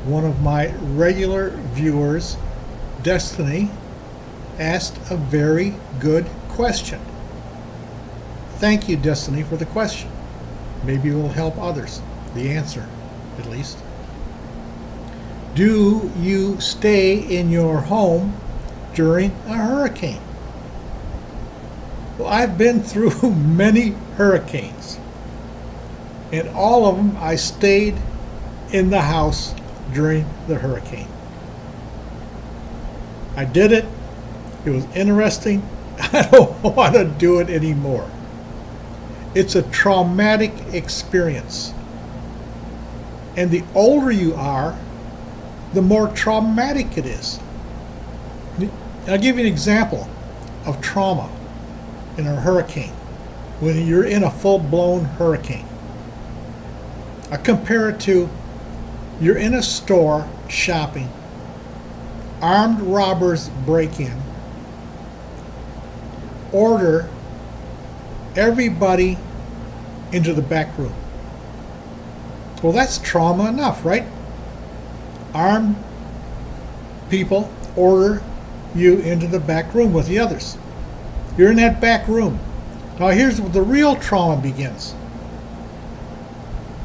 One of my regular viewers, Destiny, asked a very good question. Thank you, Destiny, for the question. Maybe it will help others. The answer, at least. Do you stay in your home during a hurricane? Well, I've been through many hurricanes. And all of them, I stayed in the house during the hurricane. I did it. It was interesting. I don't want to do it anymore. It's a traumatic experience. And the older you are, the more traumatic it is. I'll give you an example of trauma in a hurricane. When you're in a full-blown hurricane. I compare it to you're in a store shopping, armed robbers break in, order everybody into the back room. Well, that's trauma enough, right? Armed people order you into the back room with the others. You're in that back room. Now here's where the real trauma begins.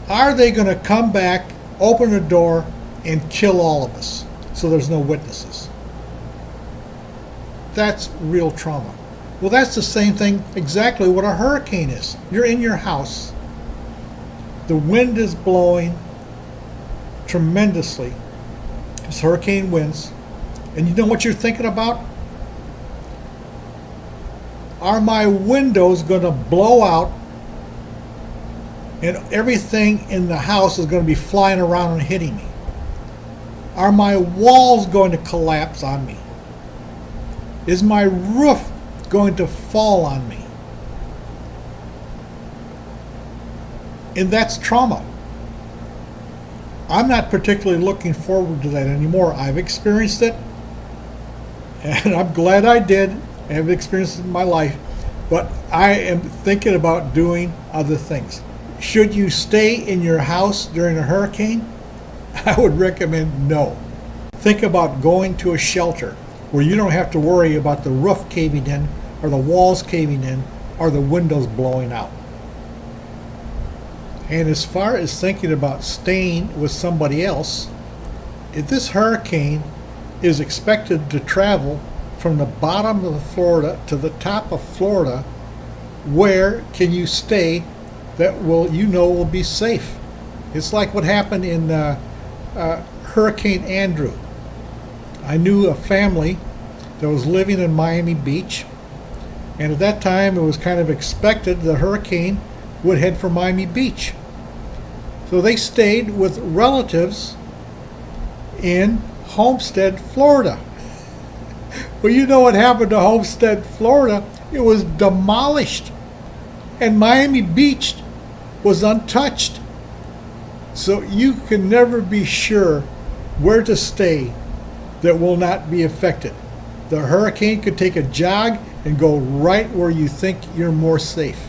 Are they going to come back, open the door, and kill all of us so there's no witnesses? That's real trauma. Well, that's the same thing, exactly what a hurricane is. You're in your house. The wind is blowing tremendously. It's hurricane winds. And you know what you're thinking about? Are my windows going to blow out and everything in the house is going to be flying around and hitting me? Are my walls going to collapse on me? Is my roof going to fall on me? And that's trauma. I'm not particularly looking forward to that anymore. I've experienced it, and I'm glad I did. I have experienced it in my life, but I am thinking about doing other things. Should you stay in your house during a hurricane? I would recommend no. Think about going to a shelter where you don't have to worry about the roof caving in or the walls caving in or the windows blowing out. And as far as thinking about staying with somebody else, if this hurricane is expected to travel from the bottom of Florida to the top of Florida, where can you stay that will be safe? It's like what happened in Hurricane Andrew. I knew a family that was living in Miami Beach, and at that time it was kind of expected the hurricane would head for Miami Beach. So they stayed with relatives in Homestead, Florida. Well, you know what happened to Homestead, Florida? It was demolished, and Miami Beach was untouched. So you can never be sure where to stay that will not be affected. The hurricane could take a jog and go right where you think you're more safe.